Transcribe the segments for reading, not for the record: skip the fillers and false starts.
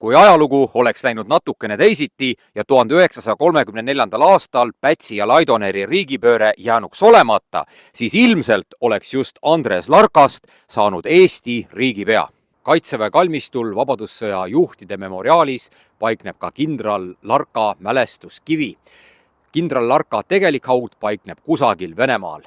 Kui ajalugu oleks läinud natukene teisiti ja 1934. aastal Pätsi ja Laidoneri riigipööre jäänuks olemata, siis ilmselt oleks just Andres Larkast saanud Eesti riigipea. Kaitseväe kalmistul Vabadussõja juhtide memoriaalis paikneb ka kindral Larka mälestuskivi. Kindral Larka tegelik haud paikneb kusagil Venemaal.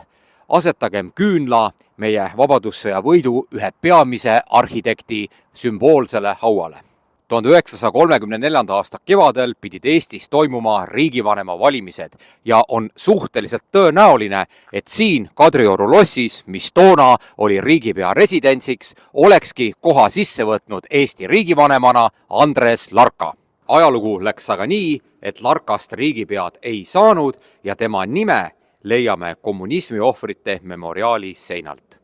Asetagem küünla meie Vabadussõja võidu ühe peamise arhitekti sümboolsele hauale. 1934. aasta kevadel pidid Eestis toimuma riigivanema valimised ja on suhteliselt tõenäoline, et siin Kadrioru lossis, mis toona oli riigipea residentsiks, olekski koha sisse võtnud Eesti riigivanemana Andres Larka. Ajalugu läks aga nii, et Larkast riigipead ei saanud ja tema nime leiame kommunismi ohvrite memoriaali seinalt.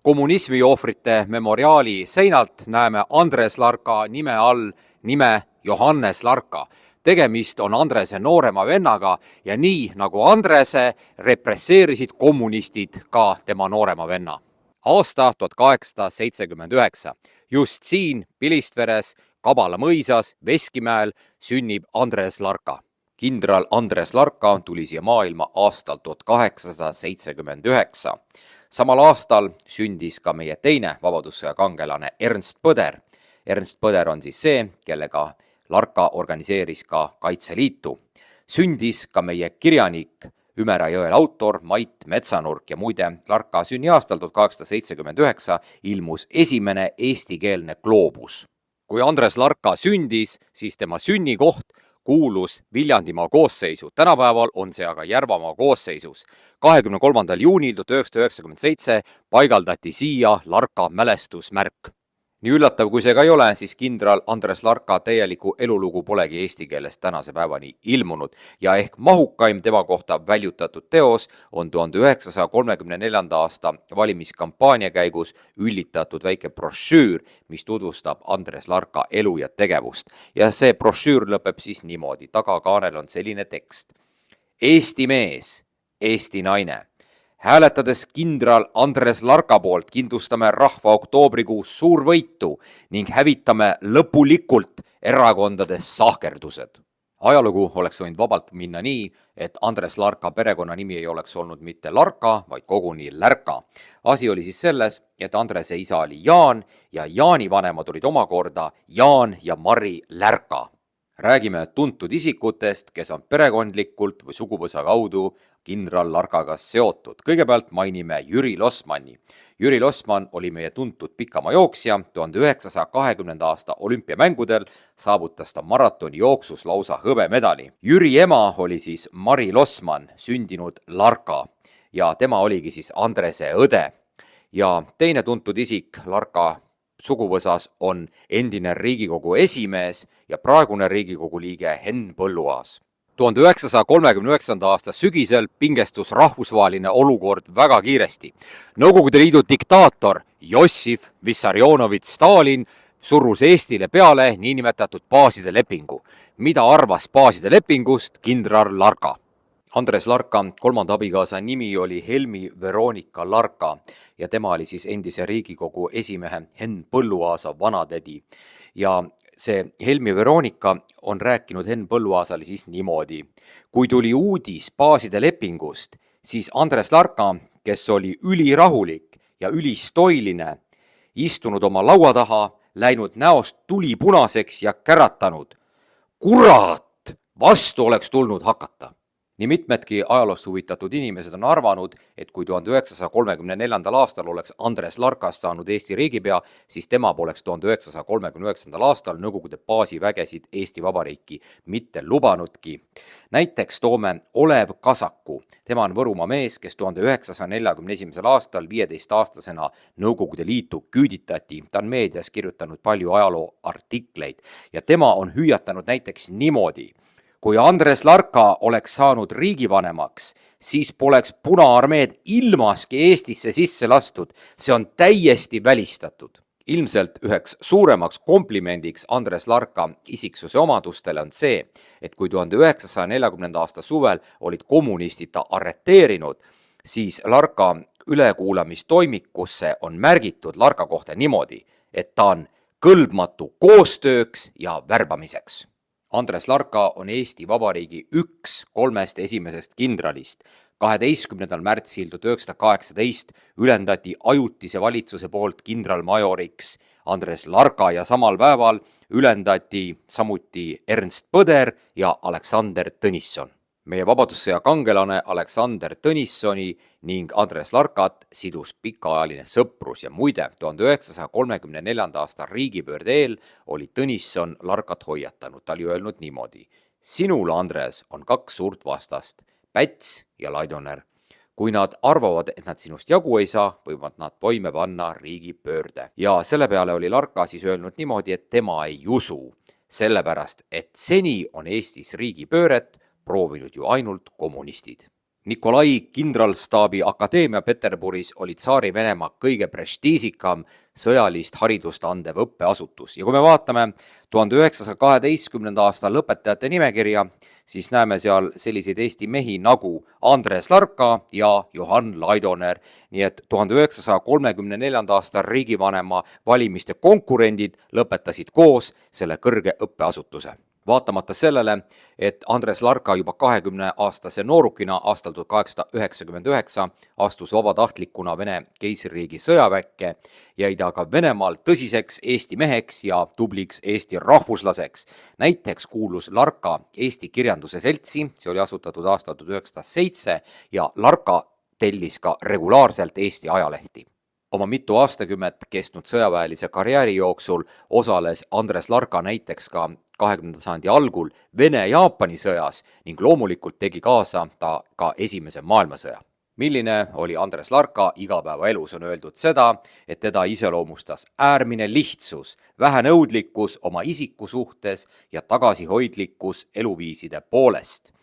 Kommunismi ohvrite memoriaali seinalt näeme Andres Larka nime all nime Johannes Larka. Tegemist on Andrese noorema vennaga ja nii nagu Andrese represseerisid kommunistid ka tema noorema venna. Aasta 1879. Just siin Pilistveres, Kabala mõisas, Veskimäel sünnib Andres Larka. Kindral Andres Larka tuli siia maailma aastal 1879. Samal aastal sündis ka meie teine Vabadussõja kangelane Ernst Põder. Ernst Põder on siis see, kellega Larka organiseeris ka Kaitseliitu. Sündis ka meie kirjanik, Ümera jõel autor Mait Metsanurk ja muide Larka sünniaastal 1879 ilmus esimene eestikeelne gloobus. Kui Andres Larka sündis, siis tema sünnikoht kuulus Viljandimaa koosseisu. Tänapäeval on see aga Järvamaa koosseisus. 23. juunil 1997 paigaldati siia Larka mälestusmärk. Nii üllatav kui see ka ei ole, siis kindral Andres Larka täieliku elulugu polegi eesti keeles tänase päevani ilmunud ja ehk mahukaim tema kohta väljutatud teos on 1934. aasta valimiskampaania käigus üllitatud väike brošüür, mis tutvustab Andres Larka elu ja tegevust. Ja see brošüür lõpeb siis niimoodi. Tagakaanel on selline tekst. Eesti mees, Eesti naine. Hääletades kindral Andres Larka poolt kindlustame rahva oktoobrikuus suurvõitu ning hävitame lõpulikult erakondade sahkerdused. Ajalugu oleks võinud vabalt minna nii, et Andres Larka perekonnanimi ei oleks olnud mitte Larka, vaid koguni Lärka. Asi oli siis selles, et Andrese isa oli Jaan ja Jaani vanemad olid omakorda Jaan ja Mari Lärka. Räägime tuntud isikutest, kes on perekondlikult või suguvõsa kaudu kindral Larkaga seotud. Kõigepealt mainime Jüri Losmanni. Jüri Losman oli meie tuntud pikamajooksja. 1920. aasta olümpiamängudel saavutas ta maratoni jooksus lausa hõbemedali. Jüri ema oli siis Mari Losman, sündinud Larka ja tema oligi siis Andrese õde. Ja teine tuntud isik Larka suguvõsas on endine Riigikogu esimees ja praegune Riigikogu liige Henn Põlluaas. 1939. aasta sügisel pingestus rahvusvaheline olukord väga kiiresti. Nõukogude Liidu diktaator Jossif Vissarionovitš Stalin surus Eestile peale niinimetatud baaside lepingu. Mida arvas baaside lepingust kindral Larka? Andres Larka kolmanda abikaasa nimi oli Helmi Veronika Larka ja tema oli siis endise Riigikogu esimehe Henn Põlluaasa vanatädi. Ja see Helmi Veronika on rääkinud Henn Põlluaasale siis niimoodi. Kui tuli uudis baaside lepingust, siis Andres Larka, kes oli ülirahulik ja ülistoiline, istunud oma laua taha, läinud näost tuli punaseks ja käratanud. Kurat, vastu oleks tulnud hakata. Nii mitmedki ajaloost huvitatud inimesed on arvanud, et kui 1934. aastal oleks Andres Larkast saanud Eesti riigipea, siis tema poleks 1939. aastal Nõukogude baasivägesid Eesti Vabariiki mitte lubanudki. Näiteks toome Olev Kasaku. Tema on Võrumaa mees, kes 1941. aastal 15-aastasena Nõukogude Liitu küüditati. Ta on meedias kirjutanud palju ajalooartikleid ja tema on hüüatanud näiteks niimoodi. Kui Andres Larka oleks saanud riigivanemaks, siis poleks Punaarmeed ilmaski Eestisse sisse lastud. See on täiesti välistatud. Ilmselt üheks suuremaks komplimendiks Andres Larka isiksuse omadustele on see, et kui 1940. aasta suvel olid kommunistid ta arreteerinud, siis Larka ülekuulamistoimikusse on märgitud Larka kohta niimoodi, et ta on kõlbmatu koostööks ja värbamiseks. Andres Larka on Eesti Vabariigi üks 3 esimesest kindralist. 12. märtsil 1918 ülendati ajutise valitsuse poolt kindralmajoriks Andres Larka ja samal päeval ülendati samuti Ernst Põder ja Aleksander Tõnisson. Meie vabadussõja kangelane Aleksander Tõnissoni ning Andres Larkat sidus pikaajaline sõprus ja muide 1934. aasta riigipöörde eel oli Tõnisson Larkat hoiatanud. Ta oli öelnud niimoodi: sinul, Andres, on 2 suurt vastast, Päts ja Laidoner. Kui nad arvavad, et nad sinust jagu ei saa, võivad nad toime panna riigipöörde. Ja selle peale oli Larka siis öelnud niimoodi, et tema ei usu, sellepärast et seni on Eestis riigipööret proovinud ju ainult kommunistid. Nikolai kindralstaabi akadeemia Peterburis oli Tsaari Venemaa kõige prestiižikam sõjalist haridust andev õppeasutus. Ja kui me vaatame 1912. aasta lõpetajate nimekirja, siis näeme seal selliseid Eesti mehi nagu Andres Larka ja Johann Laidoner. Nii et 1934. aasta riigivanema valimiste konkurendid lõpetasid koos selle kõrge õppeasutuse. Vaatamata sellele, et Andres Larka juba 20-aastase noorukina aastal 1899 astus vabatahtlikuna Vene keisririigi sõjaväkke, jäi ta ka Venemaal tõsiseks Eesti meheks ja tubliks Eesti rahvuslaseks. Näiteks kuulus Larka Eesti Kirjanduse Seltsi, see oli asutatud aastal 1907 ja Larka tellis ka regulaarselt Eesti ajalehti. Oma mitu aastakümmet kestnud sõjaväelise karjääri jooksul osales Andres Larka näiteks ka 20. sajandi algul Vene-Jaapani sõjas ning loomulikult tegi kaasa ta ka Esimese maailmasõja. Milline oli Andres Larka igapäevaelus, on öeldud seda, et teda iseloomustas äärmine lihtsus, vähenõudlikkus oma isiku suhtes ja tagasihoidlikkus eluviiside poolest.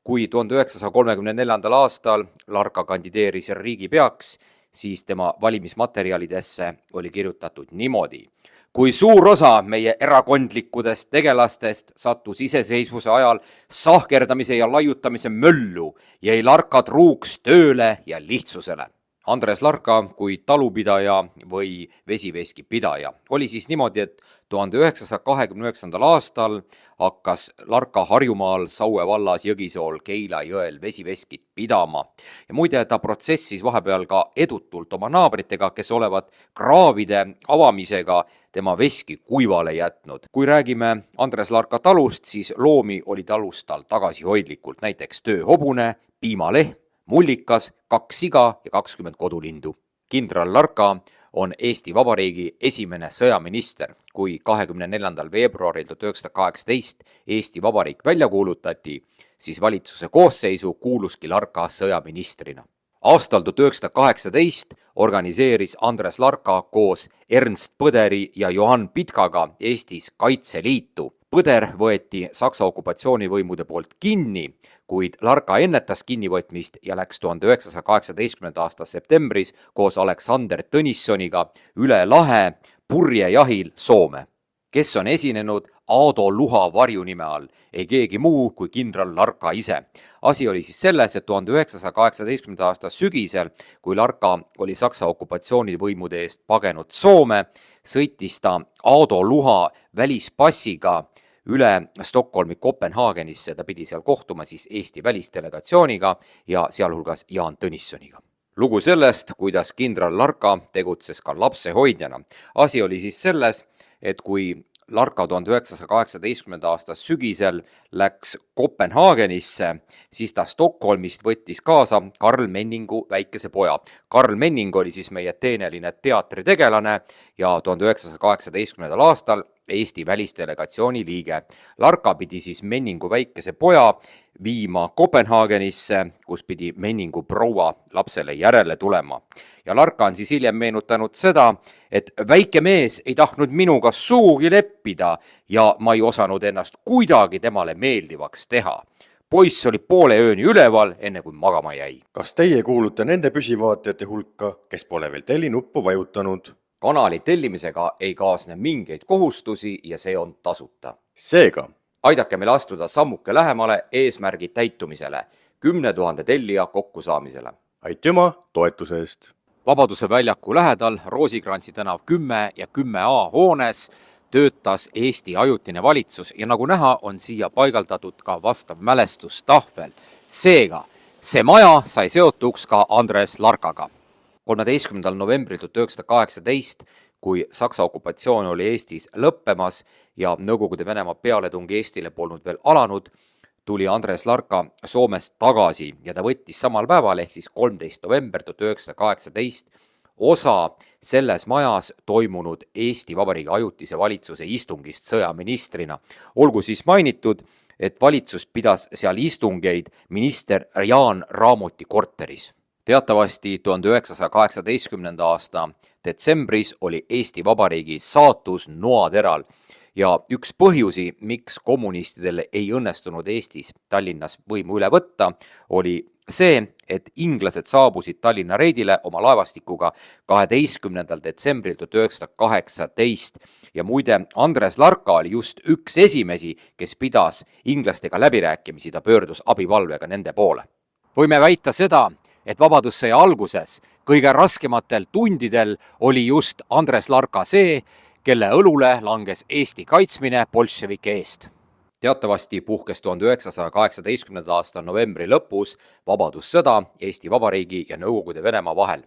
Kui 1934. aastal Larka kandideeris riigipeaks, siis tema valimismaterjalidesse oli kirjutatud niimoodi: kui suur osa meie erakondlikudest tegelastest sattus iseseisvuse ajal sahkerdamise ja laiutamise möllu, jäi Larka truuks tööle ja lihtsusele. Andres Larka kui talupidaja või vesiveski pidaja oli siis niimoodi, et 1929. aastal hakkas Larka Harjumaal Saue vallas Jõgisool Keila jõel vesiveskit pidama. Ja muide, ta protsessis vahepeal ka edutult oma naabritega, kes olevat kraavide avamisega tema veski kuivale jätnud. Kui räägime Andres Larka talust, siis loomi oli talus tal tagasihoidlikult, näiteks tööhobune, piimalehm, mullikas, 2 siga ja 20 kodulindu. Kindral Larka on Eesti Vabariigi esimene sõjaminister. Kui 24. veebruaril 1918 Eesti Vabariik välja kuulutati, siis valitsuse koosseisu kuuluski Larka sõjaministrina. Aastal 1918 organiseeris Andres Larka koos Ernst Põderi ja Johann Pitkaga Eestis Kaitseliitu. Põder võeti Saksa okupatsioonivõimude poolt kinni, kuid Larka ennetas kinnivõtmist ja läks 1918. aasta septembris koos Aleksander Tõnissoniga üle lahe purjejahil Soome. Kes on esinenud Aado Luha varjunime all, ei keegi muu kui kindral Larka ise. Asi oli siis selles, et 1918. aasta sügisel, kui Larka oli Saksa okupatsioonivõimude eest pagenud Soome, sõitis ta Aado Luha välispassiga üle Stockholmi Kopenhaagenisse. Ta pidi seal kohtuma siis Eesti välisdelegatsiooniga ja sealhulgas Jaan Tõnissoniga. Lugu sellest, kuidas kindral Larka tegutses ka lapsehoidjana. Asi oli siis selles, et kui Larka 1918. aasta sügisel läks Kopenhaagenisse, siis ta Stockholmist võttis kaasa Karl Menningu väikese poja. Karl Menning oli siis meie teeneline teatritegelane ja 1918. aastal Eesti välisdelegatsiooni liige. Larka pidi siis Menningu väikese poja viima Kopenhaagenisse, kus pidi Menningu proua lapsele järele tulema. Ja Larka on siis hiljem meenutanud seda, et väike mees ei tahtnud minuga suugi leppida ja ma ei osanud ennast kuidagi temale meeldivaks teha. Poiss oli poole ööni üleval, enne kui magama jäi. Kas teie kuulute nende püsivaatajate hulka, kes pole veel tellinuppu vajutanud? Kanali tellimisega ei kaasne mingeid kohustusi ja see on tasuta. Seega, aidake meil astuda sammuke lähemale eesmärgi täitumisele, 10 000 tellija kokkusaamisele. aitüma toetuse eest! Vabaduse väljaku lähedal Roosikrantsi tänav 10 ja 10A hoones töötas Eesti ajutine valitsus ja nagu näha, on siia paigaldatud ka vastav mälestustahvel. Seega, see maja sai seotuks ka Andres Larkaga. 13. novembril 1918, kui Saksa okupatsioon oli Eestis lõppemas ja Nõukogude Venemaa pealetung Eestile polnud veel alanud, tuli Andres Larka Soomest tagasi ja ta võttis samal päeval ehk siis 13. november 1918 osa selles majas toimunud Eesti Vabariigi ajutise valitsuse istungist sõjaministrina. Olgu siis mainitud, et valitsus pidas seal istungeid minister Jaan Raamoti korteris. Teatavasti 1918. aasta detsembris oli Eesti Vabariigi saatus noateral ja üks põhjusi, miks kommunistidel ei õnnestunud Eestis Tallinnas võimu üle võtta, oli see, et inglased saabusid Tallinna reidile oma laevastikuga 12. detsembril 1918 ja muide Andres Larka oli just üks esimesi, kes pidas inglastega läbirääkimisi, ta pöördus abipalvega nende poole. Võime väita seda, et Vabadussõja alguses kõige raskematel tundidel oli just Andres Larka see, kelle õlule langes Eesti kaitsmine bolševike eest. Teatavasti puhkes 1918. aasta novembri lõpus vabadussõda Eesti Vabariigi ja Nõukogude Venemaa vahel.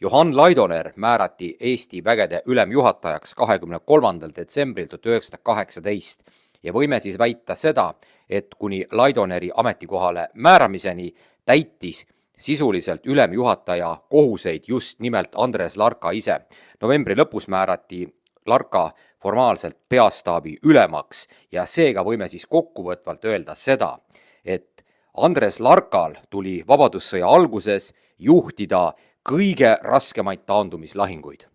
Johann Laidoner määrati Eesti vägede ülemjuhatajaks 23. detsembril 1918 ja võime siis väita seda, et kuni Laidoneri ametikohale määramiseni täitis sisuliselt ülemjuhataja kohuseid just nimelt Andres Larka ise. Novembri lõpus määrati Larka formaalselt peastaabi ülemaks ja seega võime siis kokkuvõtvalt öelda seda, et Andres Larkal tuli Vabadussõja alguses juhtida kõige raskemaid taandumislahinguid.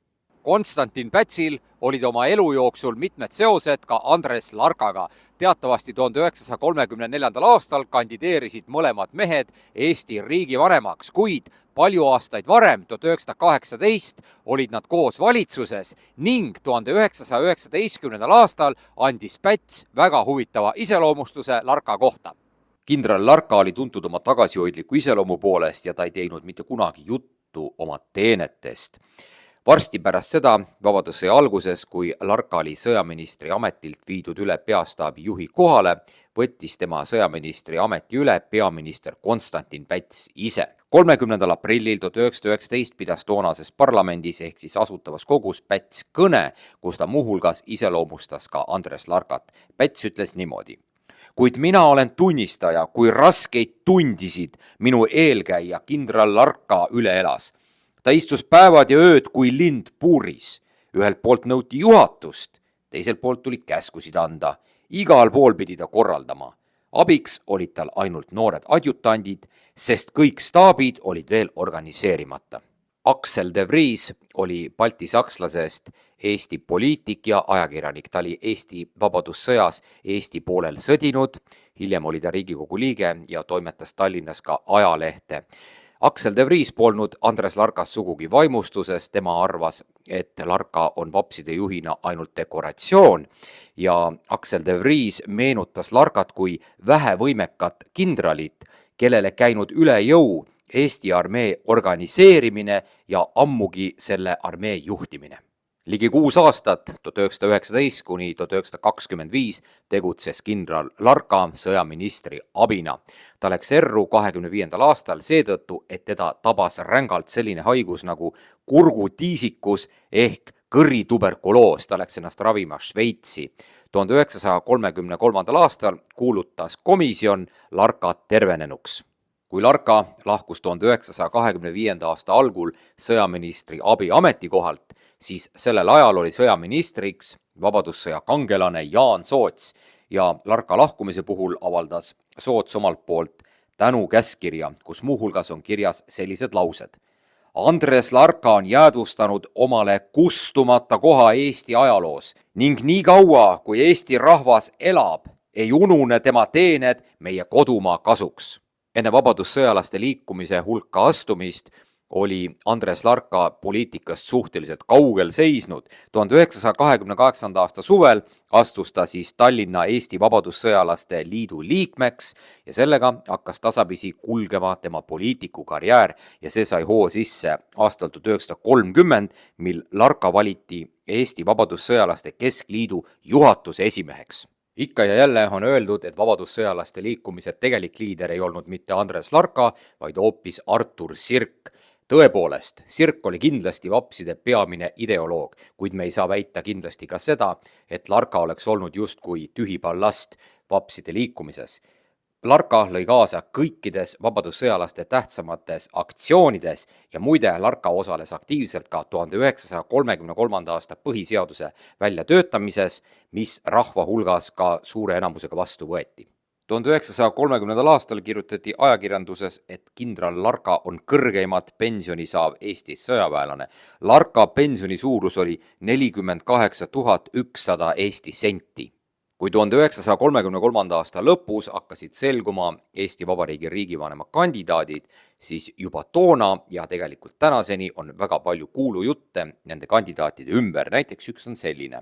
Konstantin Pätsil olid oma elu jooksul mitmed seosed ka Andres Larkaga. Teatavasti 1934. aastal kandideerisid mõlemad mehed Eesti riigivanemaks, kuid palju aastaid varem, 1918, olid nad koos valitsuses ning 1919. aastal andis Päts väga huvitava iseloomustuse Larka kohta. Kindral Larka oli tuntud oma tagasihoidliku iseloomu poolest ja ta ei teinud mitte kunagi juttu oma teenetest. Varsti pärast seda, Vabadussõja alguses, kui Larka oli sõjaministri ametilt viidud üle peastaabi juhi kohale, võttis tema sõjaministri ameti üle peaminister Konstantin Päts ise. 30. aprillil 1919 pidas toonases parlamendis ehk siis asutavas kogus Päts kõne, kus ta muuhulgas iseloomustas ka Andres Larkat. Päts ütles niimoodi: kuid mina olen tunnistaja, kui raskeid tundisid minu eelkäija kindral Larka üle elas. Ta istus päevad ja ööd kui lind puuris. Ühelt poolt nõuti juhatust, teiselt poolt tuli käskusid anda. Igal pool pidi ta korraldama. Abiks olid tal ainult noored adjutandid, sest kõik staabid olid veel organiseerimata. Aksel de Vries oli baltisakslasest Eesti poliitik ja ajakirjanik. Ta oli Eesti Vabadussõjas Eesti poolel sõdinud. Hiljem oli ta Riigikogu liige ja toimetas Tallinnas ka ajalehte. Aksel de Vries polnud Andres Larkas sugugi vaimustuses, tema arvas, et Larka on vapside juhina ainult dekoratsioon ja Aksel de Vries meenutas Larkat kui vähevõimekat kindralit, kellele käinud üle jõu Eesti armee organiseerimine ja ammugi selle armee juhtimine. Ligi 6 aastat, 1919 kuni 1925, tegutses kindral Larka sõjaministri abina. Ta läks erru 25. aastal seetõttu, et teda tabas rängalt selline haigus nagu kurgutiisikus ehk kõrrituberkuloos. Ta läks ennast ravima Šveitsi. 1933. aastal kuulutas komisjon Larkat tervenenuks. Kui Larka lahkus 1925. aasta algul sõjaministri abi ametikohalt, siis sellel ajal oli sõjaministriks Vabadussõja kangelane Jaan Soots ja Larka lahkumise puhul avaldas Soots omalt poolt tänukäskirja, kus muuhulgas on kirjas sellised laused. Andres Larka on jäädvustanud omale kustumata koha Eesti ajaloos ning nii kaua, kui Eesti rahvas elab, ei unune tema teened meie kodumaa kasuks. Enne vabadussõjalaste liikumise hulka astumist oli Andres Larka poliitikast suhteliselt kaugel seisnud. 1928. aasta suvel astus ta siis Tallinna Eesti Vabadussõjalaste Liidu liikmeks ja sellega hakkas tasapisi kulgema tema poliitikukarjäär ja see sai hoo sisse aastal 1930, mil Larka valiti Eesti Vabadussõjalaste Keskliidu juhatuse esimeheks. Ikka ja jälle on öeldud, et vabadussõjalaste liikumise tegelik liider ei olnud mitte Andres Larka, vaid hoopis Artur Sirk. Tõepoolest, Sirk oli kindlasti vapside peamine ideoloog, kuid me ei saa väita kindlasti ka seda, et Larka oleks olnud justkui tühi ballast vapside liikumises. Larka lõi kaasa kõikides vabadussõjalaste tähtsamates aktsioonides ja muide Larka osales aktiivselt ka 1933. aasta põhiseaduse väljatöötamises, mis rahva hulgas ka suure enamusega vastu võeti. 1930. aastal kirjutati ajakirjanduses, et kindral Larka on kõrgeimat pensioni saav Eestis sõjaväelane. Larka pensioni suurus oli 48 100 Eesti senti. Kui 1933. aasta lõpus hakkasid selguma Eesti Vabariigi riigivanema kandidaadid, siis juba toona ja tegelikult tänaseni on väga palju kuulujutte nende kandidaatide ümber. Näiteks üks on selline.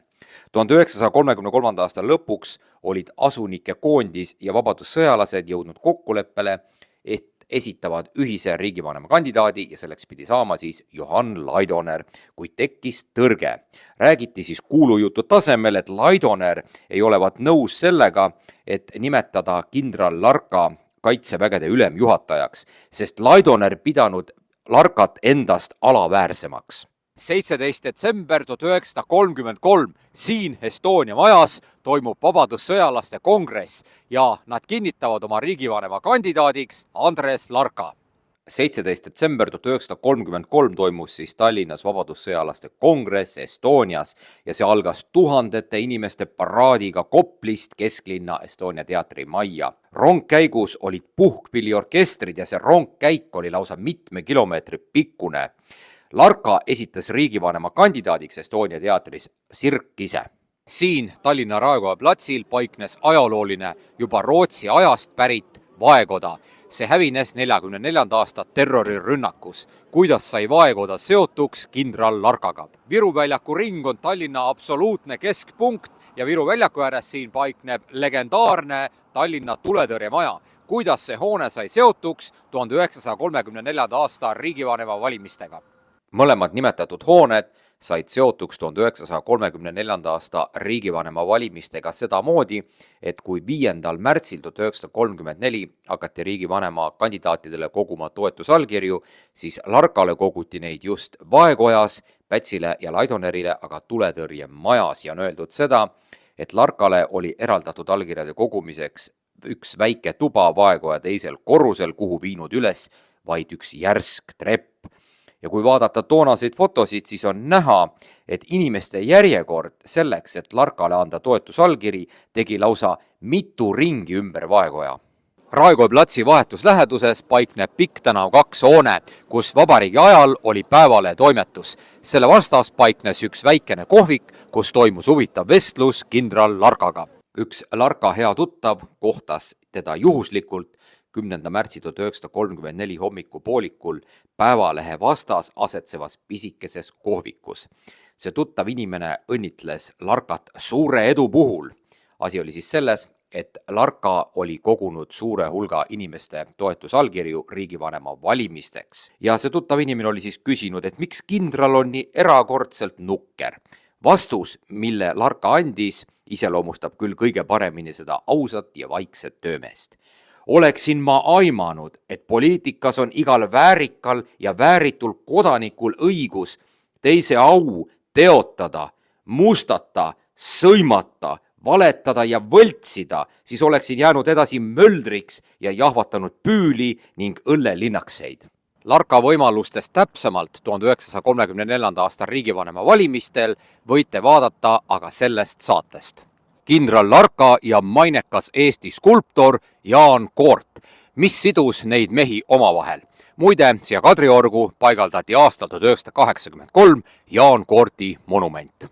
1933. aasta lõpuks olid asunike koondis ja vabadussõjalased jõudnud kokkuleppele, et esitavad ühise riigivanema kandidaadi ja selleks pidi saama siis Johann Laidoner, kuid tekkis tõrge. Räägiti siis kuulujutu tasemel, et Laidoner ei olevat nõus sellega, et nimetada kindral Larka kaitsevägede ülemjuhatajaks, sest Laidoner pidanud Larkat endast alaväärsemaks. 17. detsember 1933 siin Estonia majas toimub vabadussõjalaste kongress ja nad kinnitavad oma riigivanema kandidaadiks Andres Larka. 17. detsember 1933 toimus siis Tallinnas vabadussõjalaste kongress Estonias ja see algas tuhandete inimeste paraadiga Koplist kesklinna Estonia teatri majja. Rongkäigus olid puhkpilliorkestrid ja see rongkäik oli lausa mitme kilomeetri pikkune. Larka esitas riigivanema kandidaadiks Estonia teatris Sirk ise. Siin Tallinna Raekoja platsil paiknes ajalooline juba Rootsi ajast pärit vaekoda. See hävines 44. aasta terrorirünnakus. Kuidas sai vaekoda seotuks kindral Larkaga? Viru väljaku ring on Tallinna absoluutne keskpunkt ja Viru väljaku ääres siin paikneb legendaarne Tallinna tuletõrjemaja. Kuidas see hoone sai seotuks 1934. aasta riigivanema valimistega? Mõlemad nimetatud hooned said seotuks 1934. aasta riigivanema valimistega sedamoodi, et kui 5. märtsil 1934 hakati riigivanema kandidaatidele koguma toetusallkirju, siis Larkale koguti neid just Vaekojas, Pätsile ja Laidonerile aga tuletõrjemajas ja on öeldud seda, et Larkale oli eraldatud allkirjade kogumiseks üks väike tuba Vaekoja teisel korrusel, kuhu viinud üles vaid üks järsk trepp. Ja kui vaadata toonaseid fotosid, siis on näha, et inimeste järjekord selleks, et Larkale anda toetusallkiri, tegi lausa mitu ringi ümber Vaekoja. Raekoja platsi vahetus läheduses paikneb Pikk tänav 2 hoone, kus vabariigi ajal oli Päevalehe toimetus. Selle vastas paiknes üks väikene kohvik, kus toimus huvitav vestlus kindral Larkaga. Üks Larka hea tuttav kohtas teda juhuslikult 10. märtsi 1934 hommikupoolikul Päevalehe vastas asetsevas pisikeses kohvikus. See tuttav inimene õnnitles Larkat suure edu puhul. Asi oli siis selles, et Larka oli kogunud suure hulga inimeste toetusallkirju riigivanema valimisteks. Ja see tuttav inimene oli siis küsinud, et miks kindral on nii erakordselt nukker. Vastus, mille Larka andis, iseloomustab küll kõige paremini seda ausat ja vaikset töömeest. Oleksin ma aimanud, et poliitikas on igal väärikal ja vääritul kodanikul õigus teise au teotada, mustata, sõimata, valetada ja võltsida, siis oleksin jäänud edasi möldriks ja jahvatanud püüli ning õllelinnakseid. Larka võimalustest täpsemalt 1934. aasta riigivanema valimistel võite vaadata aga sellest saatest. Kindral Larka ja mainekas Eesti skulptor Jaan Koort, mis sidus neid mehi omavahel. Muide, siia Kadriorgu paigaldati aastal 1983 Jaan Koorti monument.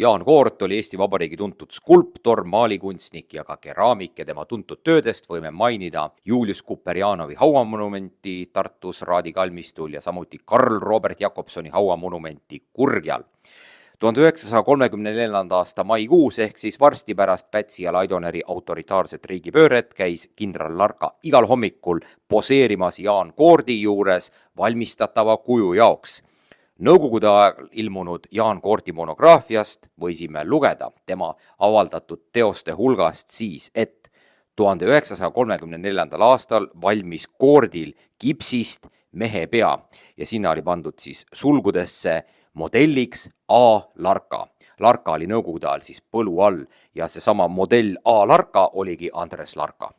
Jaan Koort oli Eesti Vabariigi tuntud skulptor, maalikunstnik ja ka keraamik ja tema tuntud töödest võime mainida Julius Kuperjanovi hauamonumenti Tartus Raadi kalmistul ja samuti Karl Robert Jakobsoni hauamonumenti Kurgjal. 1934. aasta maikuus ehk siis varsti pärast Pätsi ja Laidoneri autoritaarset riigipööret käis kindral Larka igal hommikul poseerimas Jaan Koordi juures valmistatava kuju jaoks. Nõukogude ajal ilmunud Jaan Koorti monograafiast võisime lugeda tema avaldatud teoste hulgast siis, et 1934. aastal valmis Koordil kipsist mehe pea ja sinna oli pandud siis sulgudesse modelliks A. Larka. Larka oli nõukogude ajal siis põlu all ja seesama modell A. Larka oligi Andres Larka.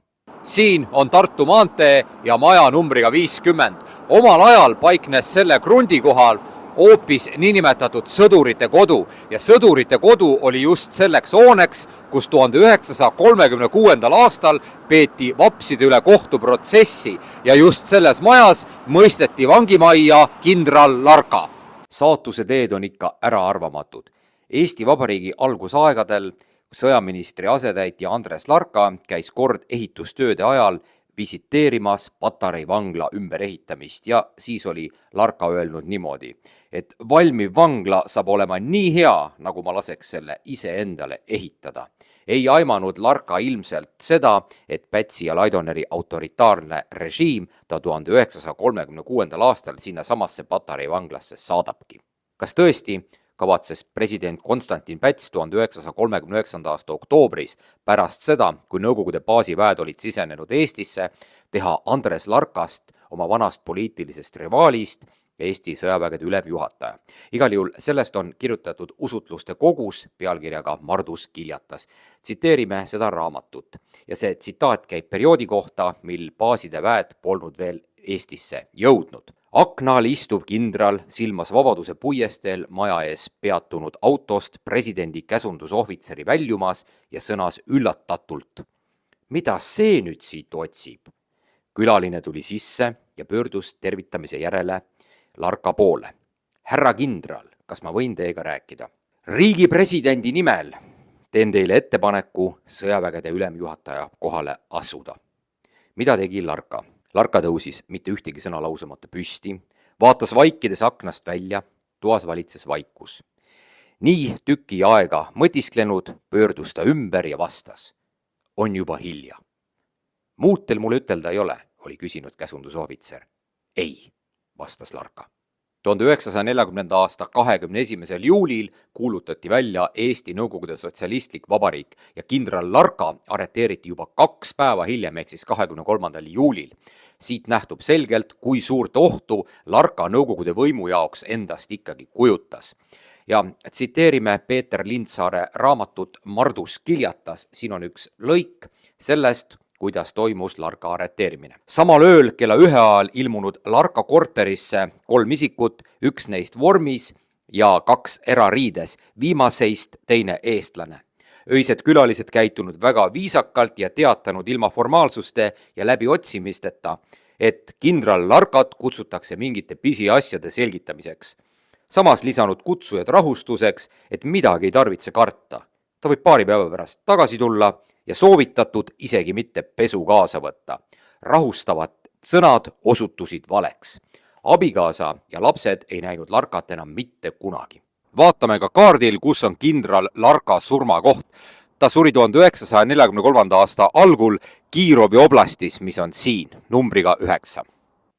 Siin on Tartu maantee ja maja numbriga 50. Omal ajal paiknes selle krundi kohal hoopis niinimetatud sõdurite kodu ja sõdurite kodu oli just selleks hooneks, kus 1936. aastal peeti vapside üle kohtuprotsessi ja just selles majas mõisteti vangimajja kindral Larka. Saatuse teed on ikka äraarvamatud. Eesti Vabariigi algusaegadel sõjaministri asetäitja Andres Larka käis kord ehitustööde ajal visiteerimas Patarei vangla ümberehitamist ja siis oli Larka öelnud niimoodi, et valmiv vangla saab olema nii hea, nagu ma laseks selle iseendale ehitada. Ei aimanud Larka ilmselt seda, et Pätsi ja Laidoneri autoritaarne režiim ta 1936. aastal sinna samasse Patarei vanglasse saadabki. Kas tõesti kavatses president Konstantin Päts 1939. aasta oktoobris pärast seda, kui Nõukogude baasiväed olid sisenenud Eestisse, teha Andres Larkast oma vanast poliitilisest rivaalist Eesti sõjavägede ülemjuhataja. Igal juhul sellest on kirjutatud usutluste kogus pealkirjaga Mardus Kiljatas. Tsiteerime seda raamatut ja see tsitaat käib perioodi kohta, mil baaside väed polnud veel Eestisse jõudnud. Aknal istuv kindral silmas Vabaduse puiesteel maja ees peatunud autost presidendi käsundusohvitseri väljumas ja sõnas üllatatult. Mida see nüüd siit otsib? Külaline tuli sisse ja pöördus tervitamise järele Larka poole. Härra kindral, kas ma võin teiega rääkida? Riigi presidendi nimel teen teile ettepaneku sõjavägede ülemjuhataja kohale asuda. Mida tegi Larka? Larka tõusis mitte ühtegi sõna lausamata püsti, vaatas vaikides aknast välja, toas valitses vaikus. Nii tüki aega mõtisklenud pöördus ta ümber ja vastas. On juba hilja. Muud teil mulle ütelda ei ole, oli küsinud käsundusohvitser. Ei, vastas Larka. 1940. aasta 21. juulil kuulutati välja Eesti Nõukogude Sotsialistlik Vabariik ja kindral Larka arreteeriti juba 2 päeva hiljem ehk siis 23. juulil. Siit nähtub selgelt, kui suurt ohtu Larka Nõukogude võimu jaoks endast ikkagi kujutas. Ja tsiteerime Peeter Lindsaare raamatut Mardus Kiljatas, siin on üks lõik sellest, kuidas toimus Larka arreteerimine. Samal ööl kella 1 ajal ilmunud Larka korterisse 3 isikut, 1 neist vormis ja 2 erariides, viimaseist teine eestlane. Öised külalised käitunud väga viisakalt ja teatanud ilma formaalsuste ja läbiotsimisteta, et kindral Larkat kutsutakse mingite pisiasjade selgitamiseks. Samas lisanud kutsujad rahustuseks, et midagi ei tarvitse karta. Ta võib paari päeva pärast tagasi tulla ja soovitatud isegi mitte pesu kaasa võtta. Rahustavad sõnad osutusid valeks. Abikaasa ja lapsed ei näinud Larkat enam mitte kunagi. Vaatame ka kaardil, kus on kindral Larka surmakoht. Ta suri 1943. aasta algul Kirovi oblastis, mis on siin, numbriga 9.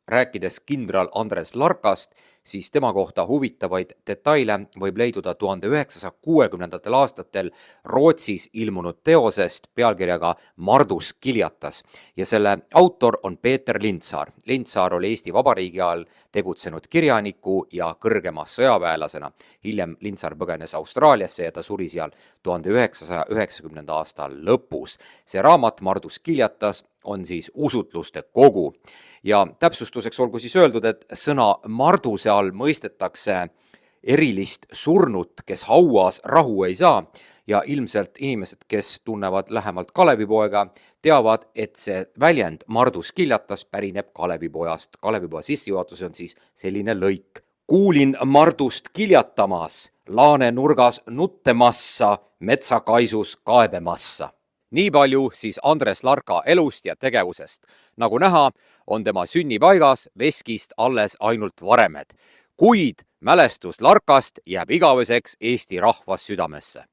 Rääkides kindral Andres Larkast, siis tema kohta huvitavaid detaile võib leiduda 1960. aastatel Rootsis ilmunud teosest pealkirjaga Mardus Kiljatas ja selle autor on Peeter Lindsaar. Lindsaar oli Eesti Vabariigi ajal tegutsenud kirjaniku ja kõrgema sõjaväelasena. Hiljem Lindsaar põgenes Austraaliasse ja ta suri seal 1990. aasta lõpus. See raamat Mardus Kiljatas on siis usutluste kogu ja täpsustuseks olgu siis öeldud, et sõna Marduse all mõistetakse erilist surnut, kes hauas rahu ei saa ja ilmselt inimesed, kes tunnevad lähemalt Kalevipoega, teavad, et see väljend Mardus Kiljatas pärineb Kalevipojast. Kalevipoja sissejuhatus on siis selline lõik. kuulin Mardust kiljatamas, laane nurgas nuttemassa, metsakaisus kaebemassa. Nii palju siis Andres Larka elust ja tegevusest. Nagu näha, on tema sünnipaigas veskist alles ainult varemed, kuid mälestus Larkast jääb igaveseks Eesti rahva südamesse.